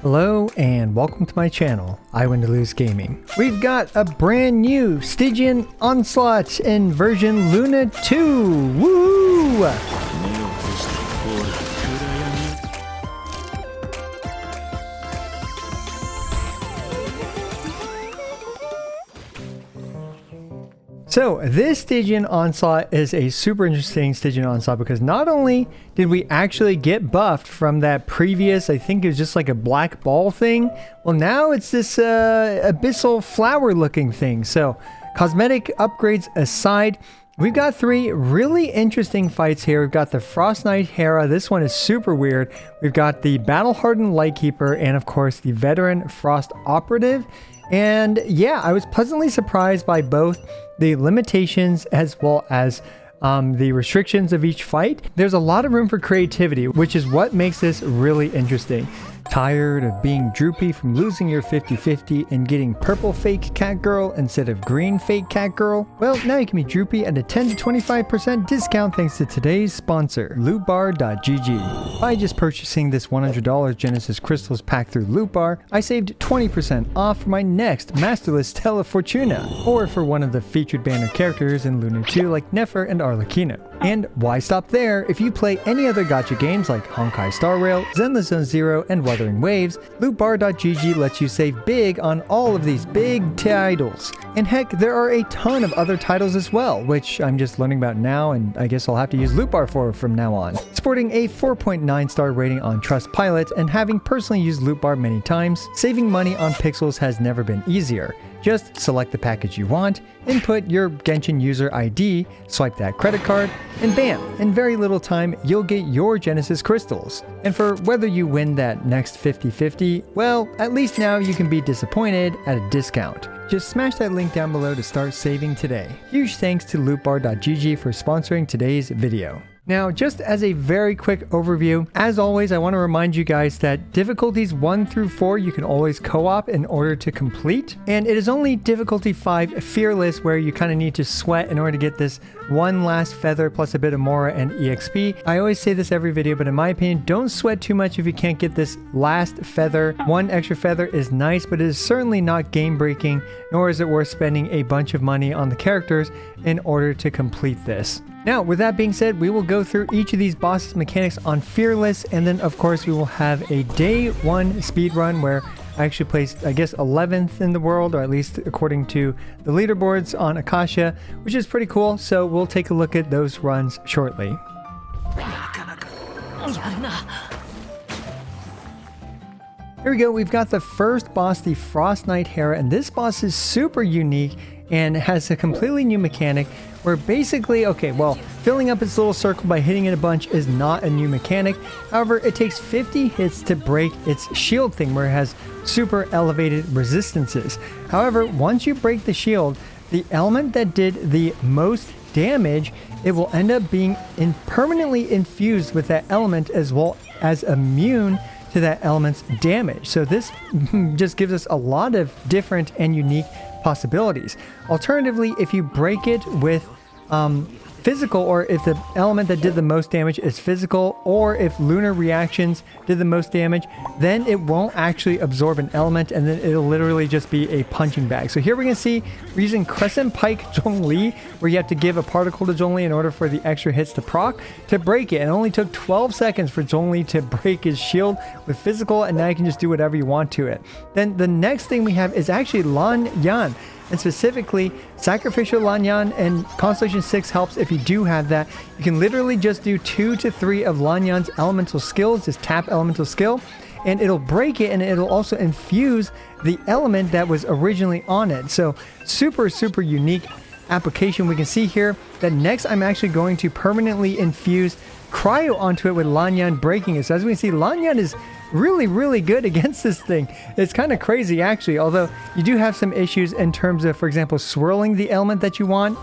Hello and welcome to my channel, I Win to Lose Gaming. We've got a brand new Stygian Onslaught in version Luna 2. Woo! So this Stygian Onslaught is a super interesting Stygian Onslaught because not only did we actually get buffed from that previous, I think it was just like a black ball thing. Well, now it's this abyssal flower looking thing. So cosmetic upgrades aside, we've got three really interesting fights here. We've got the Frostnight Herra. This one is super weird. We've got the battle-hardened Lightkeeper and of course the veteran Frost Operative. And yeah, I was pleasantly surprised by both the limitations as well as the restrictions of each fight. There's a lot of room for creativity, which is what makes this really interesting. Tired of being droopy from losing your 50-50 and getting purple fake cat girl instead of green fake cat girl? Well, now you can be droopy at a 10 to 25% discount thanks to today's sponsor, Lootbar.gg. By just purchasing this $100 Genesis Crystals pack through Lootbar, I saved 20% off for my next Masterless Stella Fortuna, or for one of the featured banner characters in Luna 2 like Nefer and Arlecchino. And why stop there? If you play any other gacha games like Honkai Star Rail, Zenless Zone Zero, and Wuthering Waves, Lootbar.gg lets you save big on all of these big titles. And heck, there are a ton of other titles as well, which I'm just learning about now, and I guess I'll have to use Lootbar for from now on. Sporting a 4.9 star rating on Trustpilot, and having personally used Lootbar many times, saving money on pixels has never been easier. Just select the package you want, input your Genshin user ID, swipe that credit card, and bam, in very little time, you'll get your Genesis Crystals. And for whether you win that next 50-50, well, at least now you can be disappointed at a discount. Just smash that link down below to start saving today. Huge thanks to Lootbar.gg for sponsoring today's video. Now, just as a very quick overview, as always, I want to remind you guys that difficulties 1 through 4 you can always co-op in order to complete. And it is only difficulty 5, Fearless, where you kind of need to sweat in order to get this one last feather plus a bit of Mora and EXP. I always say this every video, but in my opinion, don't sweat too much if you can't get this last feather. One extra feather is nice, but it is certainly not game breaking, nor is it worth spending a bunch of money on the characters in order to complete this. Now, with that being said, we will go through each of these bosses mechanics on Fearless, and then of course we will have a day 1 speedrun where I actually placed, I guess, 11th in the world, or at least according to the leaderboards on Akasha, which is pretty cool. So we'll take a look at those runs shortly. Here we go, we've got the first boss, the Frostnight Herra, and this boss is super unique and has a completely new mechanic where basically, okay, well, filling up its little circle by hitting it a bunch is not a new mechanic. However, it takes 50 hits to break its shield thing where it has super elevated resistances. However, once you break the shield, the element that did the most damage, it will end up being permanently infused with that element as well as immune to that element's damage. So this just gives us a lot of different and unique possibilities. Alternatively, if you break it with physical, or if the element that did the most damage is physical, or if lunar reactions did the most damage, then it won't actually absorb an element, and then it'll literally just be a punching bag. So here we can see we're using Crescent Pike Zhongli, where you have to give a particle to Zhongli in order for the extra hits to proc to break it. It only took 12 seconds for Zhongli to break his shield with physical, and now you can just do whatever you want to it. Then the next thing we have is actually Lan Yan. And specifically, Sacrificial Lanyan and Constellation 6 helps if you do have that. You can literally just do 2 to 3 of Lanyan's elemental skills, just tap elemental skill, and it'll break it, and it'll also infuse the element that was originally on it. So super, super unique application. We can see here that next I'm actually going to permanently infuse Cryo onto it with Lanyan breaking it. So as we can see, Lanyan is really good against this thing. It's kind of crazy actually, although you do have some issues in terms of, for example, swirling the element that you want.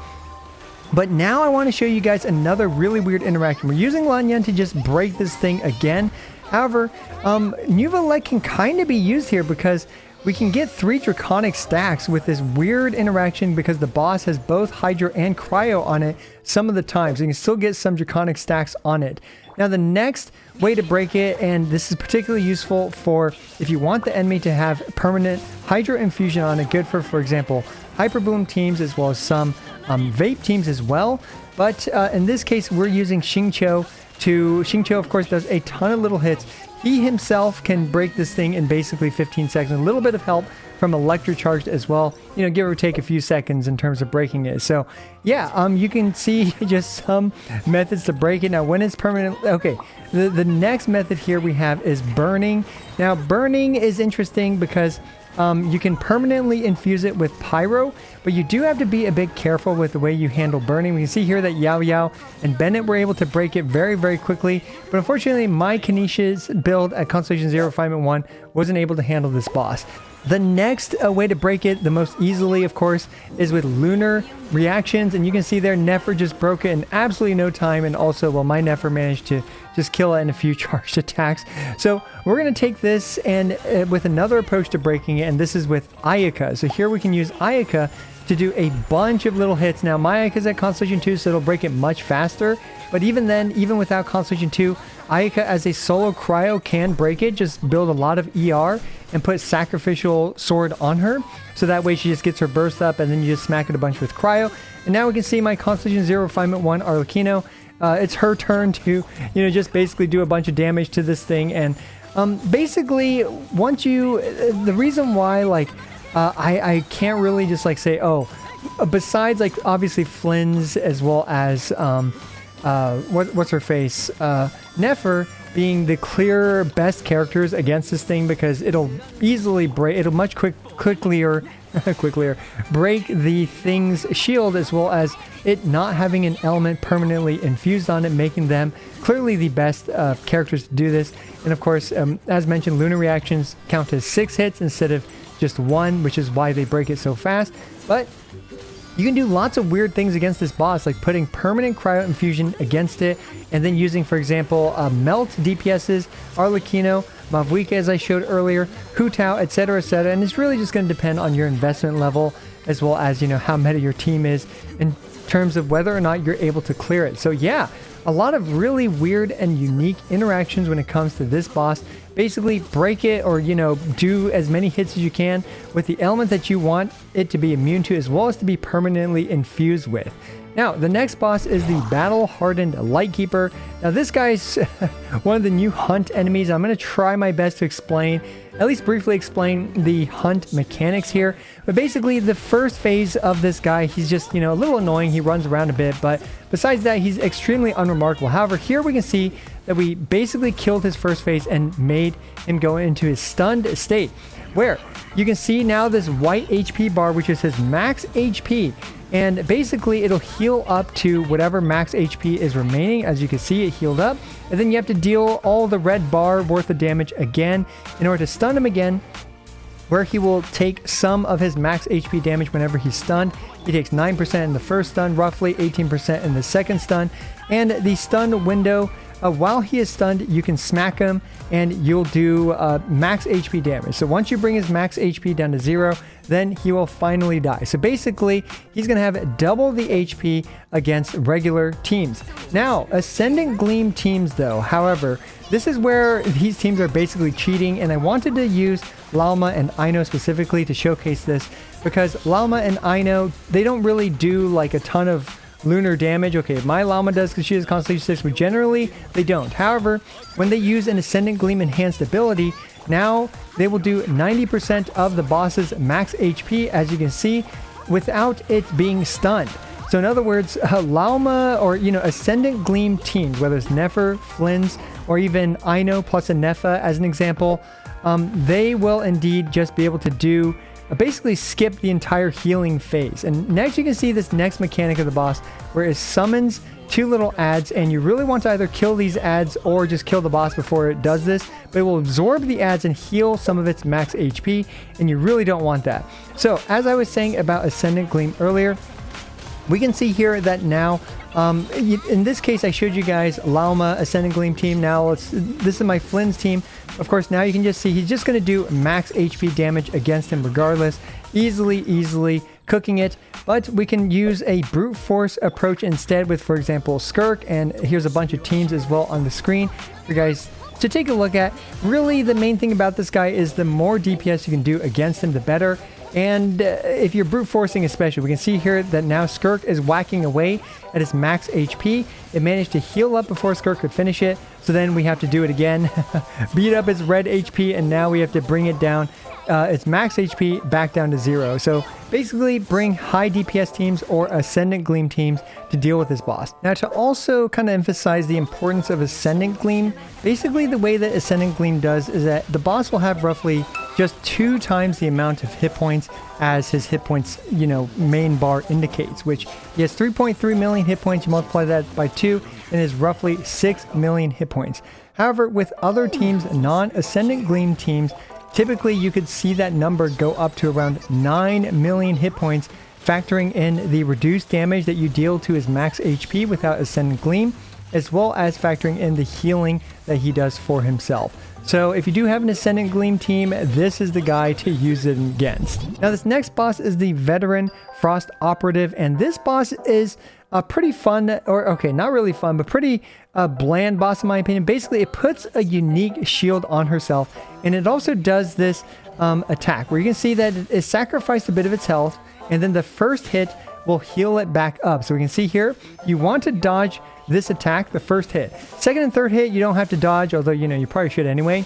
But now I want to show you guys another really weird interaction. We're using Lanyan to just break this thing again. However, Nuvalet can kind of be used here because we can get 3 Draconic stacks with this weird interaction because the boss has both Hydra and Cryo on it some of the times. So you can still get some Draconic stacks on it. Now the next way to break it, and this is particularly useful for if you want the enemy to have permanent Hydro Infusion on it, good for example, Hyper Boom teams as well as some Vape teams as well. But in this case, we're using Xingqiu. Xingqiu, of course, does a ton of little hits. He himself can break this thing in basically 15 seconds. A little bit of help from Electrocharged as well, you know, give or take a few seconds in terms of breaking it. So yeah, you can see just some methods to break it. Now when it's permanent, okay, the next method here we have is burning. Now burning is interesting because you can permanently infuse it with Pyro, but you do have to be a bit careful with the way you handle burning. We can see here that Yao Yao and Bennett were able to break it very, very quickly, but unfortunately my Kanish's build at Constellation 0 5.1 wasn't able to handle this boss. The next way to break it the most easily, of course, is with lunar reactions, and you can see there Nefer just broke it in absolutely no time, and also, well, my Nefer managed to just kill it in a few charged attacks. So we're going to take this and with another approach to breaking it, and this is with Ayaka. So here we can use Ayaka to do a bunch of little hits. Now my Ayaka's at Constellation 2, so it'll break it much faster, but even then, even without Constellation 2, Ayaka as a solo cryo can break it. Just build a lot of ER and put Sacrificial Sword on her, so that way she just gets her burst up and then you just smack it a bunch with cryo. And now we can see my Constellation 0 5.1 Arlecchino. It's her turn to, you know, just basically do a bunch of damage to this thing. And basically, once you, the reason why, like, I can't really just like say, oh, besides like obviously Flins as well as what's her face, Nefer being the clear best characters against this thing, because it'll easily break, it'll much quicklier break the thing's shield, as well as it not having an element permanently infused on it, making them clearly the best characters to do this. And of course, as mentioned, lunar reactions count as 6 hits instead of just 1, which is why they break it so fast. But you can do lots of weird things against this boss, like putting permanent cryo infusion against it, and then using, for example, melt DPSs, Arlecchino, Mavuika, as I showed earlier, Hu Tao, etc., etc. And it's really just going to depend on your investment level, as well as, you know, how meta your team is in terms of whether or not you're able to clear it. So yeah, a lot of really weird and unique interactions when it comes to this boss. Basically break it, or, you know, do as many hits as you can with the element that you want it to be immune to, as well as to be permanently infused with. Now, the next boss is the battle-hardened Lightkeeper. Now, this guy's one of the new hunt enemies. I'm going to try my best to explain, at least briefly explain the hunt mechanics here. But basically, the first phase of this guy, he's just, you know, a little annoying. He runs around a bit, but besides that, he's extremely unremarkable. However, here we can see that we basically killed his first phase and made him go into his stunned state, where you can see now this white HP bar, which is his max HP. And basically it'll heal up to whatever max HP is remaining. As you can see, it healed up. And then you have to deal all the red bar worth of damage again in order to stun him again, where he will take some of his max HP damage whenever he's stunned. He takes 9% in the first stun, roughly 18% in the second stun. And the stun window, while he is stunned, you can smack him and you'll do max HP damage. So once you bring his max HP down to 0, then he will finally die. So basically, he's going to have double the HP against regular teams. Now, Ascendant Gleam teams though, however, this is where these teams are basically cheating, and I wanted to use Lauma and Aino specifically to showcase this, because Lauma and Aino, they don't really do like a ton of lunar damage. Okay, my Lauma does because she has Constellation 6, but generally they don't. However, when they use an Ascendant Gleam enhanced ability, now they will do 90% of the boss's max HP, as you can see, without it being stunned. So in other words, Lauma or, you know, Ascendant Gleam teams, whether it's Nefer, Flins, or even Aino plus Ineffa as an example, they will indeed just be able to do basically skip the entire healing phase. And next you can see this next mechanic of the boss, where it summons 2 little adds, and you really want to either kill these adds or just kill the boss before it does this, but it will absorb the adds and heal some of its max HP, and you really don't want that. So as I was saying about Ascendant Gleam earlier, we can see here that now, in this case I showed you guys Lauma Ascendant Gleam team. Now this is my Flins team. Of course, now you can just see he's just going to do max HP damage against him regardless. Easily cooking it, but we can use a brute force approach instead with, for example, Skirk, and here's a bunch of teams as well on the screen for you guys to take a look at. Really, the main thing about this guy is the more DPS you can do against him, the better. And if you're brute forcing especially, we can see here that now Skirk is whacking away at his max HP. It managed to heal up before Skirk could finish it. So then we have to do it again, beat up its red HP, and now we have to bring it down, its max HP back down to 0. So basically bring high DPS teams or Ascendant Gleam teams to deal with this boss. Now, to also kind of emphasize the importance of Ascendant Gleam, basically the way that Ascendant Gleam does is that the boss will have roughly just 2 times the amount of hit points as his hit points, you know, main bar indicates, which he has 3.3 million hit points. You multiply that by 2 and is roughly 6 million hit points. However, with other teams, non-Ascendant Gleam teams, typically you could see that number go up to around 9 million hit points, factoring in the reduced damage that you deal to his max HP without Ascendant Gleam, as well as factoring in the healing that he does for himself. So if you do have an Ascendant Gleam team, this is the guy to use it against. Now, this next boss is the Veteran Frost Operative, and this boss is a pretty fun, or okay, not really fun, but pretty bland boss in my opinion. Basically, it puts a unique shield on herself, and it also does this attack where you can see that it sacrificed a bit of its health, and then the first hit will heal it back up. So we can see here, you want to dodge this attack, the first hit. Second and third hit, you don't have to dodge, although, you know, you probably should anyway.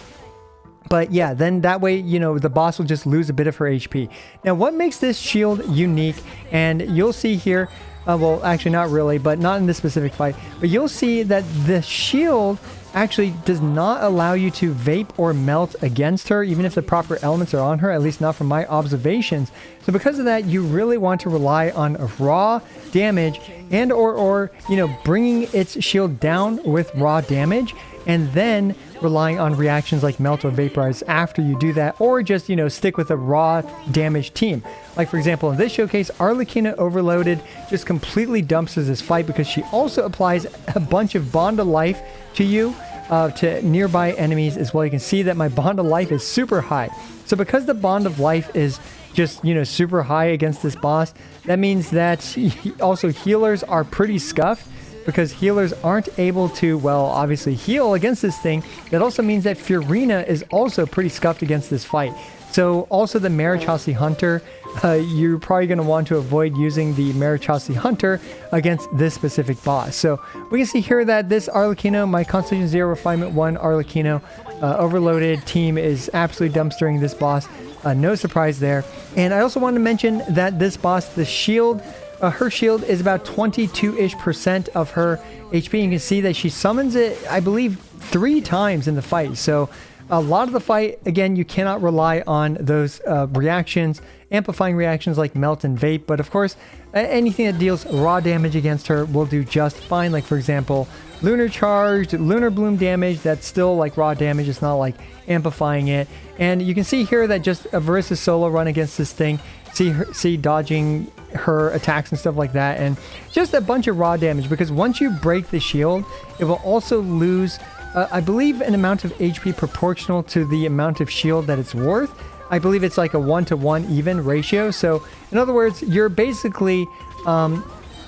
But yeah, then that way, you know, the boss will just lose a bit of her HP. Now, what makes this shield unique, and you'll see here, well, actually not really, but not in this specific fight, but you'll see that the shield actually does not allow you to vape or melt against her, even if the proper elements are on her, at least not from my observations. So because of that, you really want to rely on raw damage and or you know, bringing its shield down with raw damage, and then relying on reactions like melt or vaporize after you do that, or just, you know, stick with a raw damage team. Like, for example, in this showcase, Arlecchino Overloaded just completely dumpsters this fight because she also applies a bunch of Bond of Life to you, to nearby enemies as well. You can see that my Bond of Life is super high. So because the Bond of Life is just, you know, super high against this boss, that means that also healers are pretty scuffed, because healers aren't able to, well, obviously heal against this thing. That also means that Furina is also pretty scuffed against this fight. So also the Marichasi Hunter, you're probably going to want to avoid using the Marichasi Hunter against this specific boss. So we can see here that this Arlecchino, my Constitution 0 Refinement 1 Arlecchino Overloaded team is absolutely dumpstering this boss. No surprise there. And I also want to mention that this boss, the shield, her shield is about 22-ish% of her HP. You can see that she summons it, I believe, 3 times in the fight. So a lot of the fight, again, you cannot rely on those reactions, amplifying reactions like melt and vape. But of course, anything that deals raw damage against her will do just fine. Like, for example, Lunar Charged, Lunar Bloom damage, that's still like raw damage. It's not like amplifying it. And you can see here that just a Varesa solo run against this thing, see dodging her attacks and stuff like that, and just a bunch of raw damage, because once you break the shield, it will also lose I believe an amount of HP proportional to the amount of shield that it's worth. I believe it's like a 1-to-1 even ratio. So in other words, you're basically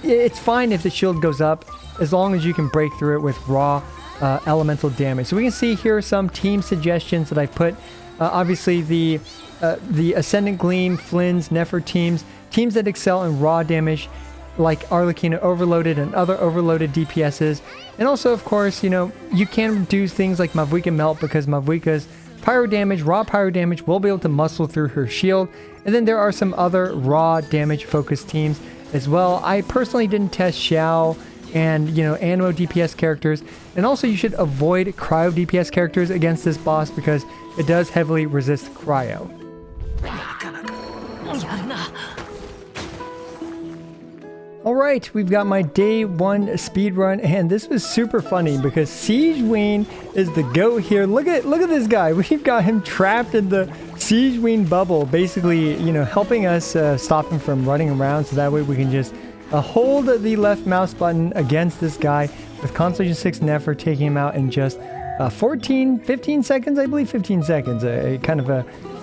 it's fine if the shield goes up as long as you can break through it with raw elemental damage. So we can see here some team suggestions that I've put. Obviously the Ascendant Gleam, Flins, Nefer teams that excel in raw damage, like Arlecchino Overloaded and other overloaded DPSs. And also, of course, you know, you can do things like Mavuika Melt, because Mavuika's pyro damage, raw pyro damage, will be able to muscle through her shield. And then there are some other raw damage focused teams as well. I personally didn't test Xiao and, you know, Aino DPS characters. And also you should avoid cryo DPS characters against this boss, because it does heavily resist cryo. Alright, we've got my day 1 speedrun, and this was super funny because Siege Ween is the GOAT here. Look at this guy. We've got him trapped in the Siege Ween bubble, basically, you know, helping us stop him from running around, so that way we can just hold the left mouse button against this guy with Constellation 6 Nefer, taking him out in just 15 seconds, I believe 15 seconds. I kind of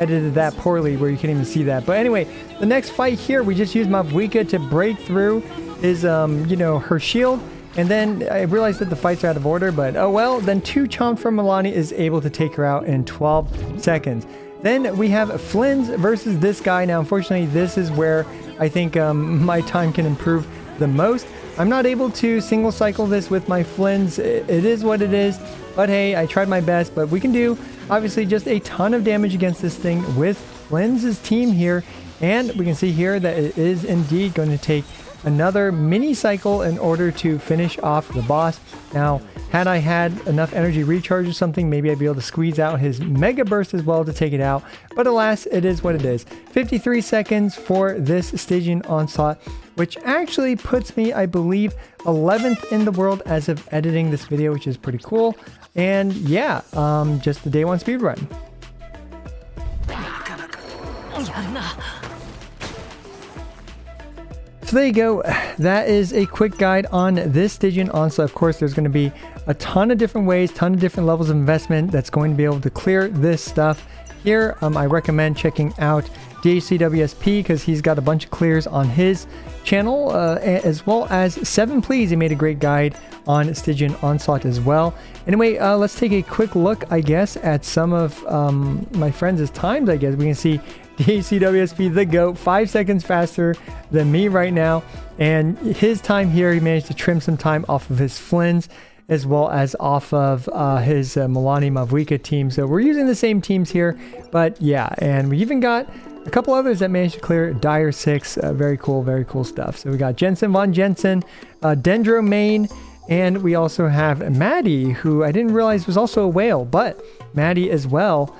edited that poorly where you can't even see that. But anyway, the next fight here, we just used Mavuika to break through his, you know, her shield. And then I realized that the fights are out of order, but oh well. Then 2 chomps from Mualani is able to take her out in 12 seconds. Then we have Flins versus this guy. Now, unfortunately, this is where I think my time can improve the most. I'm not able to single cycle this with my Flins. It is what it is. But hey, I tried my best. But we can do, obviously, just a ton of damage against this thing with Flins' team here. And we can see here that it is indeed going to take another mini cycle in order to finish off the boss. Now, had I had enough energy recharge or something, maybe I'd be able to squeeze out his mega burst as well to take it out. But alas, it is what it is. 53 seconds for this Stygian Onslaught, which actually puts me, I believe, 11th in the world as of editing this video, which is pretty cool. And yeah, just the day 1 speedrun. So there you go. That is a quick guide on this Stygian Onslaught. Of course, there's going to be a ton of different ways, ton of different levels of investment that's going to be able to clear this stuff. Here, I recommend checking out DHCWSP because he's got a bunch of clears on his channel, as well as 7 Please. He made a great guide on Stygian Onslaught as well. Anyway, let's take a quick look, I guess, at some of my friends' times. I guess we can see DHCWSP, the GOAT, 5 seconds faster than me right now. And his time here, he managed to trim some time off of his Flins as well as off of his Mualani Mavuika team. So we're using the same teams here. But yeah, and we even got a couple others that managed to clear Dire 6. Very cool stuff. So we got Jensen Von Jensen, Dendro Main, and we also have Maddie, who I didn't realize was also a whale, but Maddie as well.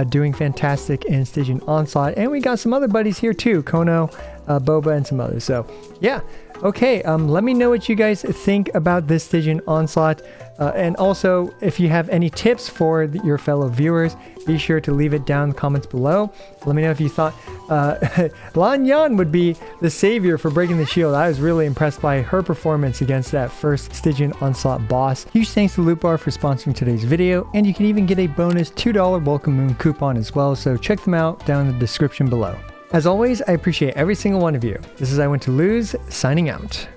Doing fantastic in Stygian Onslaught. And we got some other buddies here too. Kono, Boba, and some others. So yeah. Okay, let me know what you guys think about this Stygian Onslaught. And also, if you have any tips for your fellow viewers, be sure to leave it down in the comments below. Let me know if you thought Lan Yan would be the savior for breaking the shield. I was really impressed by her performance against that first Stygian Onslaught boss. Huge thanks to Lootbar for sponsoring today's video, and you can even get a bonus $2 Welkin Moon coupon as well, so check them out down in the description below. As always, I appreciate every single one of you. This is I Went to Lose, signing out.